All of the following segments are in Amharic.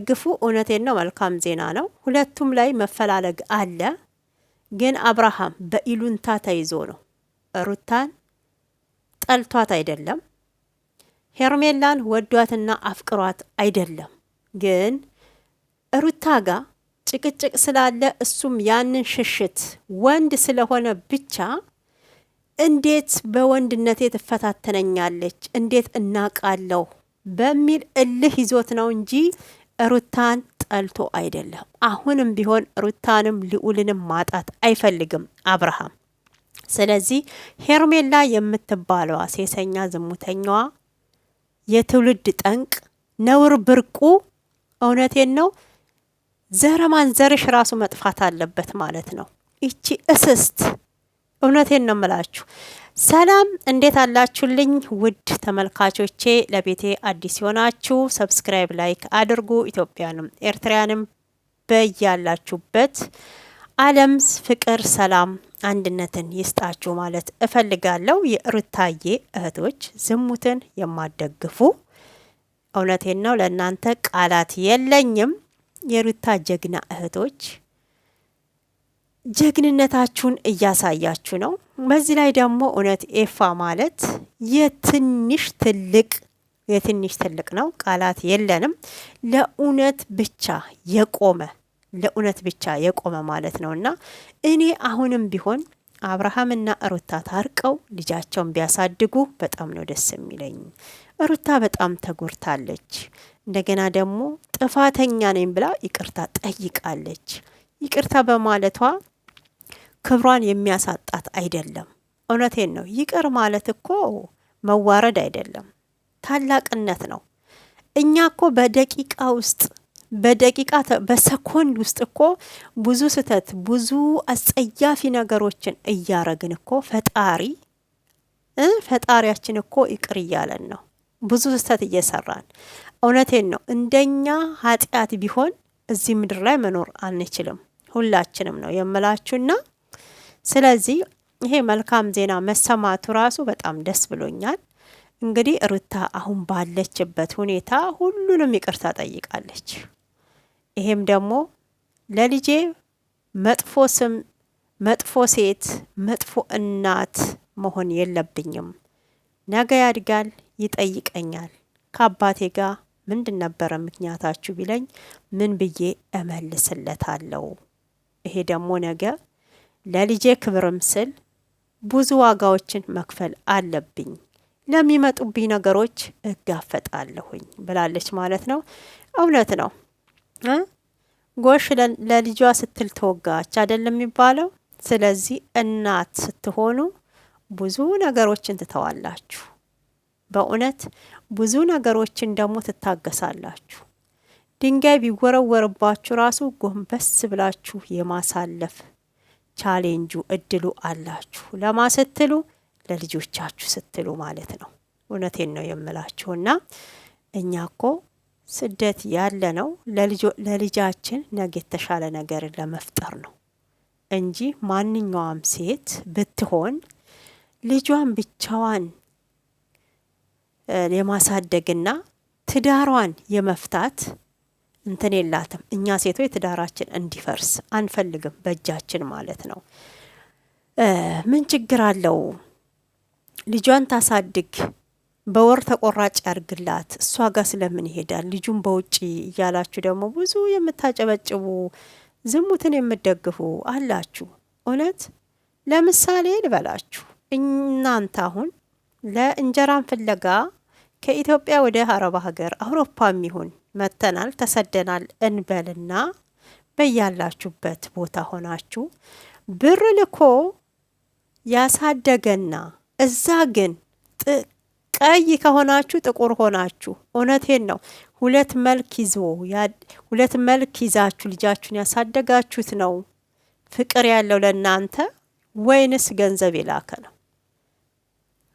ግፉ እውነቴን ነው። መልካም ዜና ነው። ሁለቱም ላይ መፈላለግ አለ። ግን አብርሃም በኢሉንታ ተይዞ ነው። ሩታን ጠልቷት አይደለም። ሄርሜላን ወዷትና አፍቅሯት አይደለም። ግን ሩታ ጋር ጭቅጭቅ ስላለ እሱም ያንን ሽሽት ወንድ ስለሆነ ብቻ እንዴት በወንድነቴ ትፈታተነኛለች፣ እንዴት እናቃለሁ በሚል እልህ ይዞት ነው እንጂ ሩታን ጠልቶ አይደለም። አሁንም ቢሆን ሩታንም ልዑልንም ማጣት አይፈልግም አብርሃም። ስለዚህ ሄርሜላ የምትባለዋ ሴሰኛ ዝሙተኛዋ የትውልድ ጠንቅ ነውር ብርቁ፣ እውነቴን ነው ዘረማን ዘርሽ ራሱ መጥፋት አለበት ማለት ነው። ይቺ እስስት እውነቴን ነው ምላችሁ። ሰላም እንዴት አላችሁልኝ ውድ ተመልካቾቼ? ለቤቴ አዲስ የሆናችሁ ሰብስክራይብ፣ ላይክ አድርጉ። ኢትዮጵያንም ኤርትራንም በያላችሁበት ዓለም ፍቅር፣ ሰላም፣ አንድነትን ይስጣችሁ ማለት እፈልጋለሁ። የሩታዬ እህቶች ዝሙትን የማደግፉ እውነቴን ነው ለእናንተ ቃላት የለኝም። የሩታ ጀግና እህቶች ጀግንነታችሁን እያሳያችሁ ነው። በዚህ ላይ ደግሞ እውነት ኤፋ ማለት የትንሽ ትልቅ ነው። ቃላት የለንም። ለእውነት ብቻ የቆመ ማለት ነውና እኔ አሁንም ቢሆን አብርሃምና ሩታ ታርቀው ልጃቸውን ቢያሳድጉ በጣም ነው ደስ የሚለኝ። ሩታ በጣም ተጎድታለች። እንደገና ደግሞ ጥፋተኛ ነኝ ብላ ይቅርታ ጠይቃለች። ይቅርታ በማለቷ ክብሯን የሚያሳጣት አይደለም። እውነቴን ነው። ይቅር ማለት እኮ መዋረድ አይደለም፣ ታላቅነት ነው። እኛ እኮ በሰኮንድ ውስጥ እኮ ብዙ ስህተት፣ ብዙ አጸያፊ ነገሮችን እያረግን እኮ ፈጣሪያችን እኮ ይቅር እያለን ነው። ብዙ ስህተት እየሰራን እውነቴን ነው። እንደኛ ኃጢአት ቢሆን እዚህ ምድር ላይ መኖር አንችልም። ሁላችንም ነው የምላችሁና ስለዚህ ይሄ መልካም ዜና መሰማቱ ራሱ በጣም ደስ ብሎኛል። እንግዲህ ሩታ አሁን ባለችበት ሁኔታ ሁሉንም ይቅርታ ጠይቃለች። ይሄም ደግሞ ለልጄ መጥፎ ስም፣ መጥፎ ሴት፣ መጥፎ እናት መሆን የለብኝም። ነገ ያድጋል፣ ይጠይቀኛል። ከአባቴ ጋር ምንድን ነበረ ምክንያታችሁ ቢለኝ ምን ብዬ እመልስለታለሁ? ይሄ ደግሞ ነገ ለልጄ ክብርም ስል ብዙ ዋጋዎችን መክፈል አለብኝ። ለሚመጡብኝ ነገሮች እጋፈጣለሁኝ ብላለች ማለት ነው። እውነት ነው። ጎሽ ለልጇ ስትል ተወጋች አይደለም የሚባለው። ስለዚህ እናት ስትሆኑ ብዙ ነገሮችን ትተዋላችሁ። በእውነት ብዙ ነገሮችን ደግሞ ትታገሳላችሁ። ድንጋይ ቢወረወርባችሁ ራሱ ጎንበስ ብላችሁ የማሳለፍ ቻሌንጁ እድሉ አላችሁ። ለማስትሉ ለልጆቻችሁ ስትሉ ማለት ነው። እውነቴን ነው የምላችሁና እኛ እኮ ስደት ያለ ነው ለልጃችን ነገ የተሻለ ነገር ለመፍጠር ነው እንጂ ማንኛውም ሴት ብትሆን ልጇን ብቻዋን የማሳደግና ትዳሯን የመፍታት እንትን የላትም። እኛ ሴቶች ትዳራችን እንዲፈርስ አንፈልግም፣ በእጃችን ማለት ነው። ምን ችግር አለው? ልጇን ታሳድግ፣ በወር ተቆራጭ ያርግላት። እሷ ጋር ስለምን ይሄዳል? ልጁን በውጪ እያላችሁ ደግሞ ብዙ የምታጨበጭቡ ዝሙትን የምትደግፉ አላችሁ። እውነት ለምሳሌ ልበላችሁ፣ እናንተ አሁን ለእንጀራን ፍለጋ ከኢትዮጵያ ወደ አረብ ሀገር አውሮፓም ይሁን መተናል፣ ተሰደናል እንበልና በያላችሁበት ቦታ ሆናችሁ ብር ልኮ ያሳደገና እዛ ግን ቀይ ከሆናችሁ ጥቁር ሆናችሁ፣ እውነቴን ነው ሁለት መልክ ይዛችሁ ልጃችሁን ያሳደጋችሁት ነው ፍቅር ያለው ለእናንተ ወይንስ ገንዘብ የላከ ነው?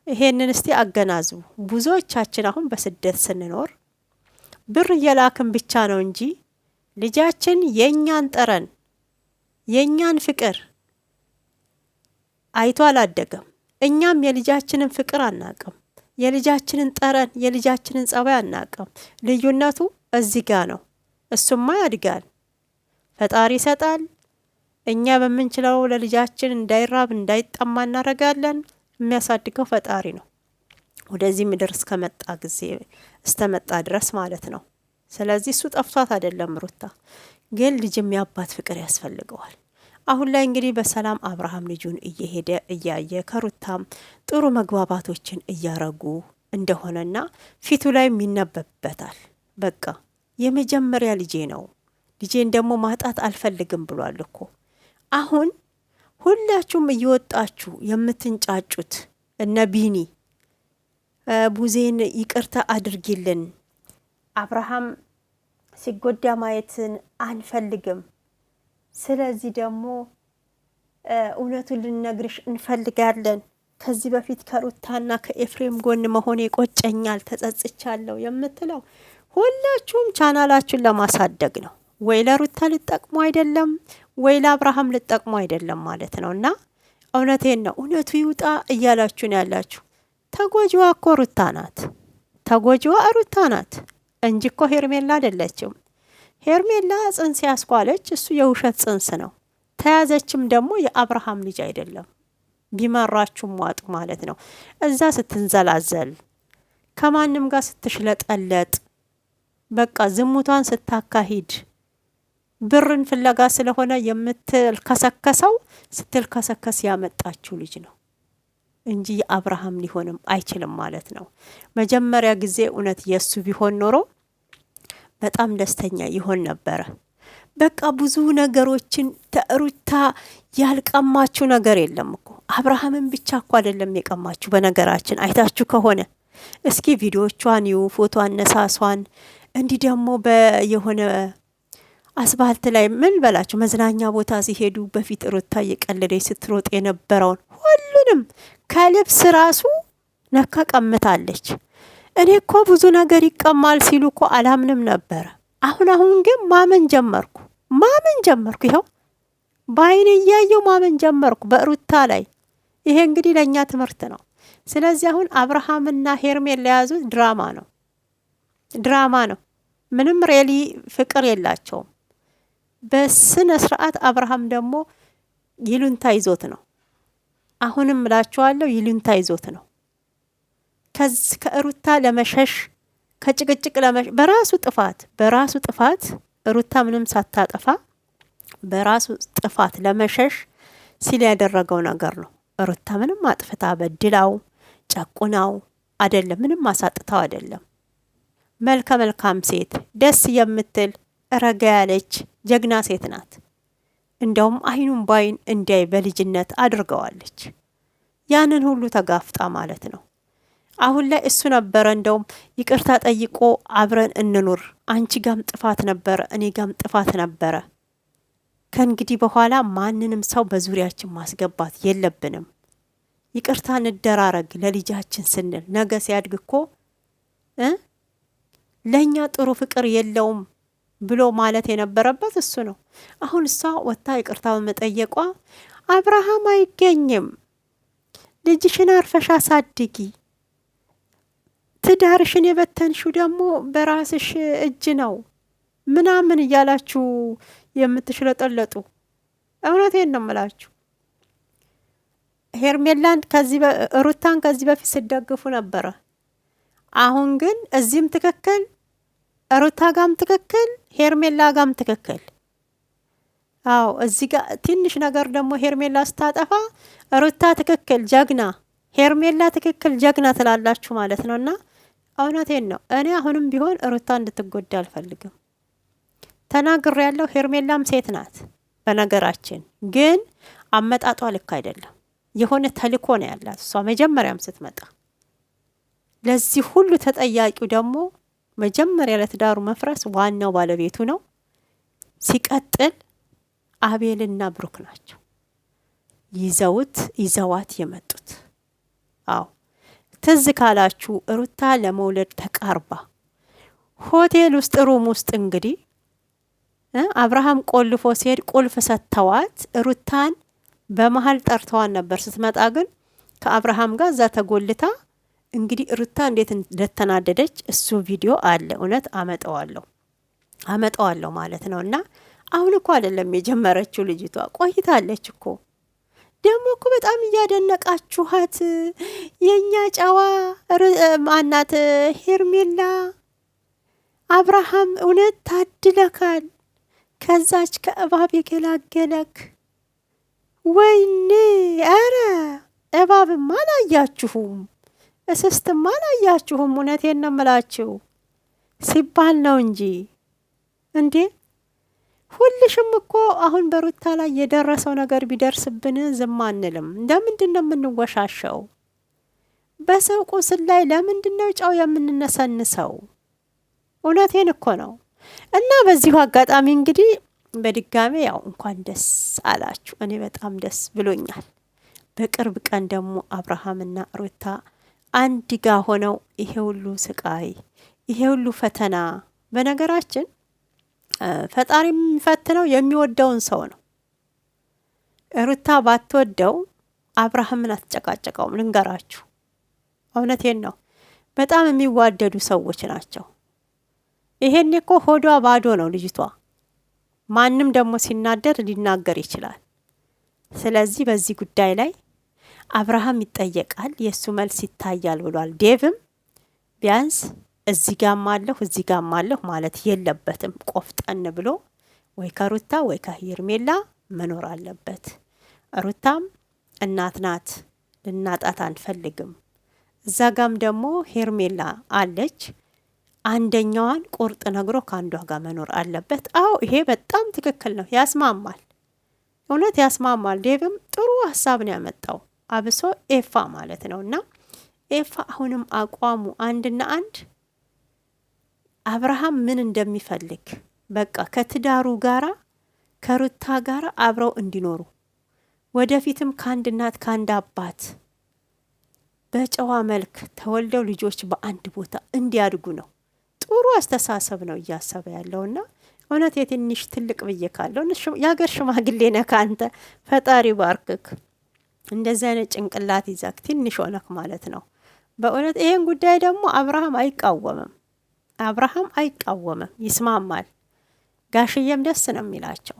ይሄንን እስቲ አገናዝቡ። ብዙዎቻችን አሁን በስደት ስንኖር ብር እየላክን ብቻ ነው እንጂ ልጃችን የኛን ጠረን የኛን ፍቅር አይቶ አላደገም። እኛም የልጃችንን ፍቅር አናቅም፣ የልጃችንን ጠረን የልጃችንን ጸባይ አናቅም። ልዩነቱ እዚህ ጋ ነው። እሱማ ያድጋል። ፈጣሪ ይሰጣል። እኛ በምንችለው ለልጃችን እንዳይራብ እንዳይጠማ እናደርጋለን። የሚያሳድገው ፈጣሪ ነው። ወደዚህ ምድር እስከመጣ ድረስ ማለት ነው። ስለዚህ እሱ ጠፍቷት አይደለም ሩታ፣ ግን ልጅ የሚያባት ፍቅር ያስፈልገዋል። አሁን ላይ እንግዲህ በሰላም አብርሃም ልጁን እየሄደ እያየ ከሩታም ጥሩ መግባባቶችን እያረጉ እንደሆነና ፊቱ ላይ ይነበብበታል። በቃ የመጀመሪያ ልጄ ነው፣ ልጄን ደግሞ ማጣት አልፈልግም ብሏል እኮ። አሁን ሁላችሁም እየወጣችሁ የምትንጫጩት እነ ቢኒ ቡዜን ይቅርታ አድርጊልን፣ አብርሃም ሲጎዳ ማየትን አንፈልግም፣ ስለዚህ ደግሞ እውነቱን ልንነግርሽ እንፈልጋለን፣ ከዚህ በፊት ከሩታና ከኤፍሬም ጎን መሆኔ ቆጨኛል፣ ተጸጽቻለሁ የምትለው ሁላችሁም ቻናላችሁን ለማሳደግ ነው። ወይ ለሩታ ልጠቅሙ አይደለም፣ ወይ ለአብርሃም ልጠቅሙ አይደለም ማለት ነው። እና እውነቴን ነው፣ እውነቱ ይውጣ እያላችሁ ነው ያላችሁ። ተጎጂዋ እኮ ሩታ ናት፣ ተጎጂዋ ሩታ ናት እንጂ እኮ ሄርሜላ አይደለችም። ሄርሜላ ጽንስ ያስኳለች፣ እሱ የውሸት ጽንስ ነው። ተያዘችም ደግሞ የአብርሃም ልጅ አይደለም። ቢመራችሁም ዋጡ ማለት ነው። እዛ ስትንዘላዘል ከማንም ጋር ስትሽለጠለጥ በቃ ዝሙቷን ስታካሂድ ብርን ፍለጋ ስለሆነ የምትልከሰከሰው ስትልከሰከስ ያመጣችው ልጅ ነው እንጂ የአብርሃም ሊሆንም አይችልም ማለት ነው። መጀመሪያ ጊዜ እውነት የሱ ቢሆን ኖሮ በጣም ደስተኛ ይሆን ነበረ። በቃ ብዙ ነገሮችን ተሩታ ያልቀማችሁ ነገር የለም እኮ። አብርሃምን ብቻ እኮ አይደለም የቀማችሁ። በነገራችን አይታችሁ ከሆነ እስኪ ቪዲዮቿን ይዩ፣ ፎቶ አነሳሷን፣ እንዲህ ደግሞ የሆነ አስባልት ላይ ምን በላችሁ መዝናኛ ቦታ ሲሄዱ በፊት ሩታ እየቀለደች ስትሮጥ የነበረውን ሁሉንም ከልብስ ራሱ ነካ ቀምታለች። እኔ እኮ ብዙ ነገር ይቀማል ሲሉ እኮ አላምንም ነበረ። አሁን ግን ማመን ጀመርኩ። ይኸው በአይኔ እያየው ማመን ጀመርኩ በሩታ ላይ። ይሄ እንግዲህ ለእኛ ትምህርት ነው። ስለዚህ አሁን አብርሃምና ሄርሜላ የያዙት ድራማ ነው። ምንም ሬሊ ፍቅር የላቸውም። በስነ ስርዓት አብርሃም ደግሞ ይሉንታ ይዞት ነው። አሁንም እላችኋለሁ ይሉንታ ይዞት ነው። ከሩታ ለመሸሽ ከጭቅጭቅ ለመሸሽ በራሱ ጥፋት ሩታ ምንም ሳታጠፋ በራሱ ጥፋት ለመሸሽ ሲል ያደረገው ነገር ነው። ሩታ ምንም አጥፍታ በድላው ጨቁናው አይደለም፣ ምንም አሳጥታው አይደለም። መልካም ሴት፣ ደስ የምትል ረጋ ያለች ጀግና ሴት ናት። እንደውም አይኑን ባይን እንዲያይ በልጅነት አድርገዋለች። ያንን ሁሉ ተጋፍጣ ማለት ነው። አሁን ላይ እሱ ነበረ እንደውም ይቅርታ ጠይቆ አብረን እንኑር፣ አንቺ ጋም ጥፋት ነበረ፣ እኔ ጋም ጥፋት ነበረ፣ ከእንግዲህ በኋላ ማንንም ሰው በዙሪያችን ማስገባት የለብንም፣ ይቅርታ እንደራረግ ለልጃችን ስንል፣ ነገ ሲያድግ እኮ ለእኛ ጥሩ ፍቅር የለውም ብሎ ማለት የነበረበት እሱ ነው። አሁን እሷ ወታ ይቅርታ በመጠየቋ አብርሃም አይገኝም፣ ልጅሽን አርፈሽ አሳድጊ፣ ትዳርሽን የበተንሽው ደግሞ በራስሽ እጅ ነው ምናምን እያላችሁ የምትሽለጠለጡ እውነቴን ነው የምላችሁ። ሄርሜላን ሩታን ከዚህ በፊት ሲደግፉ ነበረ። አሁን ግን እዚህም ትክክል፣ ሩታ ጋም ትክክል፣ ሄርሜላ ጋም ትክክል። አዎ እዚህ ጋር ትንሽ ነገር ደግሞ ሄርሜላ ስታጠፋ ሩታ ትክክል ጀግና፣ ሄርሜላ ትክክል ጀግና ትላላችሁ ማለት ነውና እውነቴን ነው። እኔ አሁንም ቢሆን ሩታ እንድትጎዳ አልፈልግም። ተናግሬ ያለው ሄርሜላም ሴት ናት። በነገራችን ግን አመጣጧ ልክ አይደለም። የሆነ ተልኮ ነው ያላት እሷ መጀመሪያም ስትመጣ። ለዚህ ሁሉ ተጠያቂው ደግሞ መጀመሪያ ለትዳሩ መፍረስ ዋናው ባለቤቱ ነው። ሲቀጥል አቤልና ብሩክ ናቸው ይዘዋት የመጡት። አዎ ትዝ ካላችሁ ሩታ ለመውለድ ተቃርባ ሆቴል ውስጥ ሩም ውስጥ እንግዲህ አብርሃም ቆልፎ ሲሄድ ቁልፍ ሰጥተዋት ሩታን በመሃል ጠርተዋን ነበር። ስትመጣ ግን ከአብርሃም ጋር እዛ ተጎልታ እንግዲህ ሩታ እንዴት እንደተናደደች እሱ ቪዲዮ አለ፣ እውነት አመጣዋለሁ። አመጣዋለሁ ማለት ነውና አሁን እኮ አይደለም የጀመረችው ልጅቷ ቆይታለች እኮ። ደግሞ እኮ በጣም እያደነቃችኋት የኛ ጨዋ ማናት ሄርሜላ አብርሃም እውነት ታድለካል፣ ከዛች ከእባብ የገላገለክ። ወይኔ አረ እባብማ አላያችሁም፣ እስስትማ አላያችሁም። እውነቴን ነው የምላችሁ ሲባል ነው እንጂ እንዴ ሁልሽም እኮ አሁን በሩታ ላይ የደረሰው ነገር ቢደርስብን ዝም አንልም። ለምንድን ነው የምንወሻሸው? በሰው ቁስል ላይ ለምንድን ነው ጨው የምንነሰንሰው? እውነቴን እኮ ነው። እና በዚሁ አጋጣሚ እንግዲህ በድጋሜ ያው እንኳን ደስ አላችሁ። እኔ በጣም ደስ ብሎኛል። በቅርብ ቀን ደግሞ አብርሃምና ሩታ አንድ ጋ ሆነው ይሄ ሁሉ ስቃይ፣ ይሄ ሁሉ ፈተና በነገራችን ፈጣሪ የሚፈትነው የሚወደውን ሰው ነው። ሩታ ባትወደው አብርሃምን አትጨቃጨቀውም። ልንገራችሁ፣ እውነቴን ነው። በጣም የሚዋደዱ ሰዎች ናቸው። ይሄኔ እኮ ሆዷ ባዶ ነው ልጅቷ። ማንም ደግሞ ሲናደር ሊናገር ይችላል። ስለዚህ በዚህ ጉዳይ ላይ አብርሃም ይጠየቃል፣ የእሱ መልስ ይታያል ብሏል። ዴቭም ቢያንስ እዚህ ጋም አለሁ እዚህ ጋም አለሁ ማለት የለበትም። ቆፍጠን ብሎ ወይ ከሩታ ወይ ከሄርሜላ መኖር አለበት። ሩታም እናት ናት፣ ልናጣት አንፈልግም። እዛ ጋም ደግሞ ሄርሜላ አለች። አንደኛዋን ቁርጥ ነግሮ ከአንዷ ጋር መኖር አለበት። አዎ ይሄ በጣም ትክክል ነው፣ ያስማማል፣ እውነት ያስማማል። ዴቭም ጥሩ ሀሳብ ነው ያመጣው፣ አብሶ ኤፋ ማለት ነው። እና ኤፋ አሁንም አቋሙ አንድና አንድ አብርሃም ምን እንደሚፈልግ በቃ ከትዳሩ ጋራ ከሩታ ጋራ አብረው እንዲኖሩ ወደፊትም ከአንድ እናት ከአንድ አባት በጨዋ መልክ ተወልደው ልጆች በአንድ ቦታ እንዲያድጉ ነው። ጥሩ አስተሳሰብ ነው እያሰበ ያለውና እውነት የትንሽ ትልቅ ብዬ ካለው የሀገር ሽማግሌ ነህ አንተ። ፈጣሪ ባርክክ። እንደዚህ አይነት ጭንቅላት ይዛክ ትንሽ ሆነክ ማለት ነው። በእውነት ይሄን ጉዳይ ደግሞ አብርሃም አይቃወምም። ይስማማል። ጋሽዬም ደስ ነው የሚላቸው።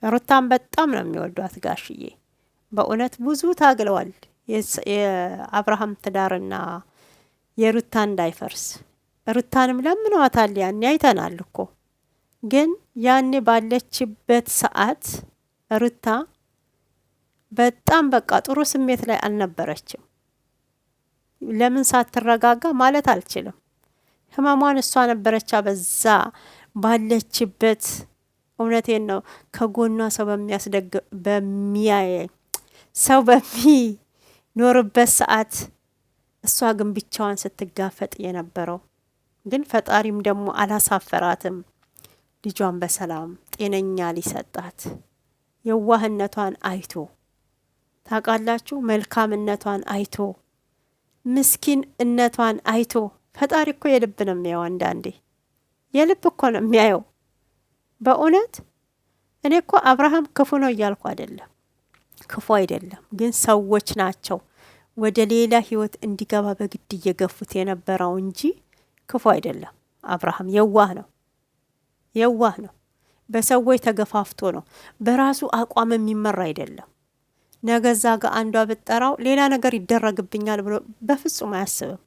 ሩታም በጣም ነው የሚወዷት ጋሽዬ። በእውነት ብዙ ታግለዋል የአብርሃም ትዳርና የሩታ እንዳይፈርስ። ሩታንም ለምነዋታል፣ ያኔ አይተናል እኮ። ግን ያኔ ባለችበት ሰዓት ሩታ በጣም በቃ ጥሩ ስሜት ላይ አልነበረችም። ለምን ሳትረጋጋ ማለት አልችልም። ህመሟን እሷ ነበረቻ በዛ ባለችበት። እውነቴን ነው። ከጎኗ ሰው ሰው በሚኖርበት ሰዓት እሷ ግን ብቻዋን ስትጋፈጥ የነበረው። ግን ፈጣሪም ደግሞ አላሳፈራትም። ልጇን በሰላም ጤነኛ ሊሰጣት የዋህነቷን አይቶ ታውቃላችሁ፣ መልካምነቷን አይቶ ምስኪንነቷን አይቶ። ፈጣሪ እኮ የልብ ነው የሚያየው። አንዳንዴ የልብ እኮ ነው የሚያየው። በእውነት እኔ እኮ አብርሃም ክፉ ነው እያልኩ አይደለም፣ ክፉ አይደለም። ግን ሰዎች ናቸው ወደ ሌላ ህይወት እንዲገባ በግድ እየገፉት የነበረው እንጂ ክፉ አይደለም። አብርሃም የዋህ ነው። በሰዎች ተገፋፍቶ ነው፣ በራሱ አቋም የሚመራ አይደለም። ነገዛ ጋር አንዷ ብጠራው ሌላ ነገር ይደረግብኛል ብሎ በፍጹም አያስብም።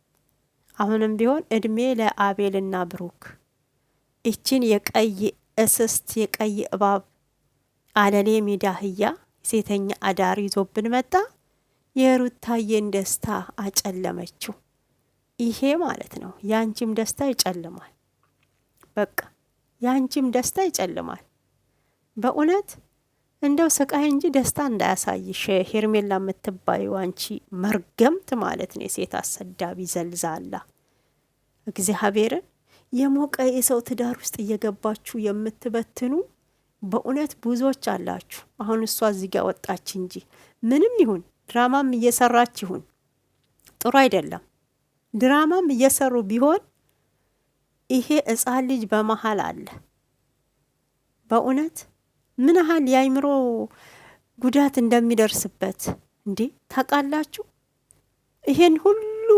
አሁንም ቢሆን እድሜ ለአቤልና ብሩክ። ይችን የቀይ እስስት የቀይ እባብ አለሌ ሜዳ አህያ ሴተኛ አዳር ይዞብን መጣ። የሩታዬን ደስታ አጨለመችው። ይሄ ማለት ነው ያንቺም ደስታ ይጨልማል። በቃ ያንቺም ደስታ ይጨልማል። በእውነት እንደው ስቃይ እንጂ ደስታ እንዳያሳይሽ ሄርሜላ የምትባዩ አንቺ መርገምት ማለት ነው። የሴት አሰዳቢ ዘልዛላ። እግዚአብሔርን የሞቀ የሰው ትዳር ውስጥ እየገባችሁ የምትበትኑ በእውነት ብዙዎች አላችሁ። አሁን እሷ እዚህ ጋር ወጣች እንጂ ምንም ይሁን ድራማም እየሰራች ይሁን ጥሩ አይደለም። ድራማም እየሰሩ ቢሆን ይሄ ሕፃን ልጅ በመሀል አለ። በእውነት ምን ያህል የአይምሮ ጉዳት እንደሚደርስበት እንዴ ታውቃላችሁ? ይሄን ሁሉ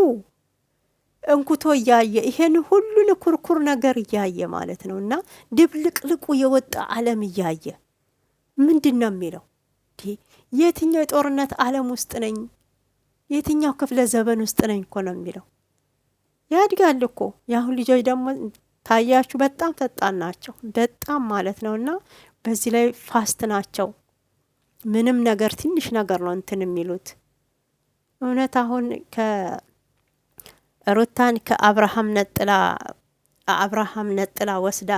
እንኩቶ እያየ ይሄን ሁሉን ኩርኩር ነገር እያየ ማለት ነው። እና ድብልቅልቁ የወጣ ዓለም እያየ ምንድን ነው የሚለው? የትኛው የጦርነት ዓለም ውስጥ ነኝ? የትኛው ክፍለ ዘመን ውስጥ ነኝ እኮ ነው የሚለው። ያድጋል እኮ የአሁን ልጆች ደግሞ ታያችሁ በጣም ፈጣን ናቸው፣ በጣም ማለት ነው። እና በዚህ ላይ ፋስት ናቸው። ምንም ነገር ትንሽ ነገር ነው እንትን የሚሉት። እውነት አሁን ከሩታን ከአብርሃም ነጥላ ወስዳ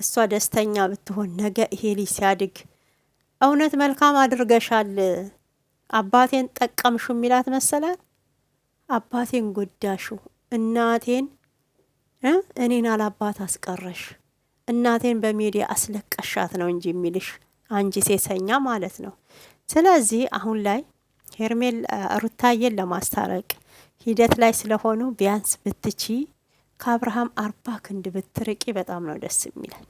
እሷ ደስተኛ ብትሆን ነገ ይሄ ልጅ ሲያድግ እውነት መልካም አድርገሻል፣ አባቴን ጠቀምሹ የሚላት መሰላት። አባቴን ጎዳሹ፣ እናቴን እኔን አላባት አስቀረሽ፣ እናቴን በሚዲያ አስለቀሻት ነው እንጂ የሚልሽ አንቺ ሴሰኛ ማለት ነው። ስለዚህ አሁን ላይ ሄርሜል ሩታዬን ለማስታረቅ ሂደት ላይ ስለሆኑ ቢያንስ ብትቺ ከአብርሃም 40 ክንድ ብትርቂ በጣም ነው ደስ የሚለን።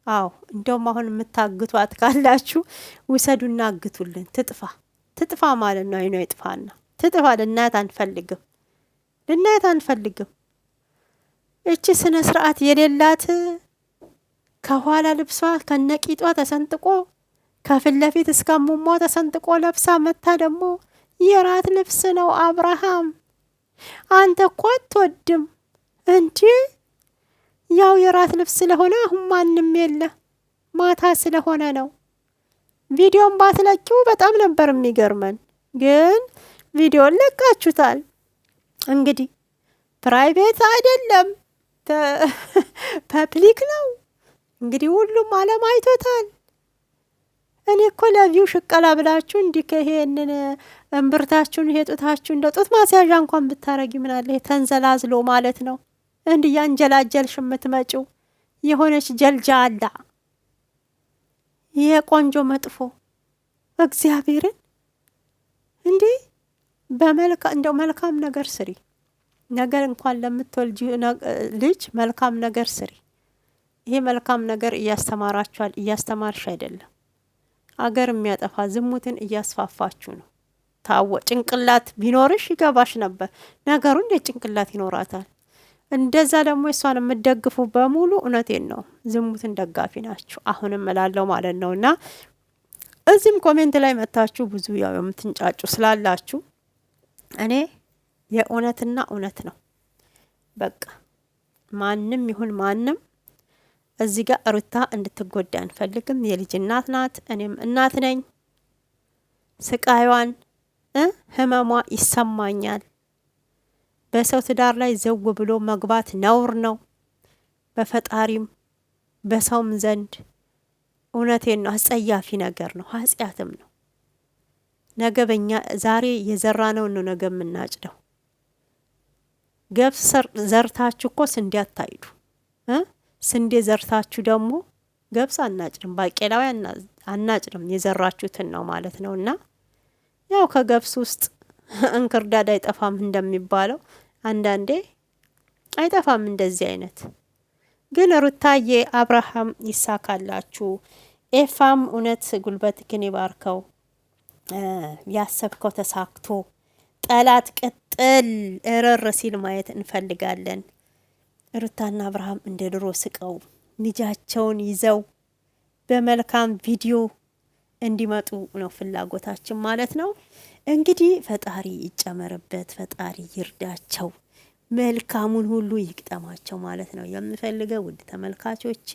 አዎ እንደውም አሁን የምታግቷት ካላችሁ ውሰዱና አግቱልን። ትጥፋ ማለት ነው። አይኗ ይጥፋና ትጥፋ። ልናያት አንፈልግም። እቺ ስነ ስርዓት የሌላት ከኋላ ልብሷ ከነቂጧ ተሰንጥቆ ከፊት ለፊት እስከሙሟ ተሰንጥቆ ለብሳ መታ ደግሞ የራት ልብስ ነው። አብርሃም አንተ እኮ አትወድም እንጂ ያው የራት ልብስ ስለሆነ አሁን ማንም የለ ማታ ስለሆነ ነው። ቪዲዮን ባትለቂው በጣም ነበር የሚገርመን፣ ግን ቪዲዮን ለቃችሁታል። እንግዲህ ፕራይቬት አይደለም ፐብሊክ ነው። እንግዲህ ሁሉም ዓለም አይቶታል። እኔ እኮ ለቪው ሽቀላ ብላችሁ እንዲህ ከይሄንን እምብርታችሁን ይሄ ጡታችሁ እንደ ጡት ማስያዣ እንኳን ብታረጊ ምን አለ? ተንዘላዝሎ ማለት ነው። እንዲህ ያንጀላጀልሽ የምትመጪው የሆነች ጀልጃላ ይሄ ቆንጆ መጥፎ እግዚአብሔርን እንዲህ እንደው መልካም ነገር ስሪ። ነገር እንኳን ለምትወልጂ ልጅ መልካም ነገር ስሪ። ይሄ መልካም ነገር እያስተማርሽ አይደለም። አገር የሚያጠፋ ዝሙትን እያስፋፋችሁ ነው። ጭንቅላት ቢኖርሽ ይገባሽ ነበር። ነገሩ እንዴት ጭንቅላት ይኖራታል? እንደዛ ደግሞ እሷን የምትደግፉ በሙሉ እውነቴን ነው ዝሙትን ደጋፊ ናችሁ። አሁንም እላለሁ ማለት ነውና እዚህም ኮሜንት ላይ መታችሁ ብዙ ያው የምትንጫጩ ስላላችሁ እኔ የእውነትና እውነት ነው። በቃ ማንም ይሁን ማንም እዚህ ጋር ሩታ እንድትጎዳ አንፈልግም። የልጅ እናት ናት፣ እኔም እናት ነኝ። ስቃይዋን ህመሟ ይሰማኛል። በሰው ትዳር ላይ ዘው ብሎ መግባት ነውር ነው፣ በፈጣሪም በሰውም ዘንድ እውነቴን ነው፣ አጸያፊ ነገር ነው፣ ኃጢአትም ነው። ነገ በእኛ ዛሬ የዘራነው ነው ነገ የምናጭደው። ገብስ ዘርታችሁ እኮ ስንዴ አታይዱ። ስንዴ ዘርታችሁ ደግሞ ገብስ አናጭድም፣ ባቄላዊ አናጭድም። የዘራችሁትን ነው ማለት ነው። እና ያው ከገብስ ውስጥ እንክርዳድ አይጠፋም እንደሚባለው አንዳንዴ አይጠፋም እንደዚህ አይነት። ግን ሩታዬ አብርሃም ይሳካላችሁ። ኤፋም እውነት ጉልበትህን ይባርከው። ያሰብከው ተሳክቶ ጠላት ቅጥል እረር ሲል ማየት እንፈልጋለን። ሩታና አብርሃም እንደ ድሮ ስቀው ልጃቸውን ይዘው በመልካም ቪዲዮ እንዲመጡ ነው ፍላጎታችን ማለት ነው። እንግዲህ ፈጣሪ ይጨመርበት፣ ፈጣሪ ይርዳቸው፣ መልካሙን ሁሉ ይግጠማቸው ማለት ነው የምፈልገው። ውድ ተመልካቾቼ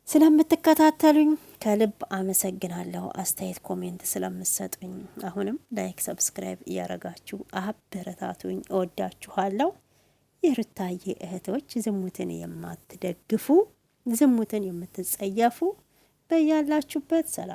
ስለምትከታተሉኝ ከልብ አመሰግናለሁ። አስተያየት ኮሜንት ስለምትሰጡኝ አሁንም ላይክ ሰብስክራይብ እያረጋችሁ አበረታቱኝ። እወዳችኋለሁ። የሩታዬ እህቶች ዝሙትን የማትደግፉ ዝሙትን የምትጸየፉ በያላችሁበት ሰላም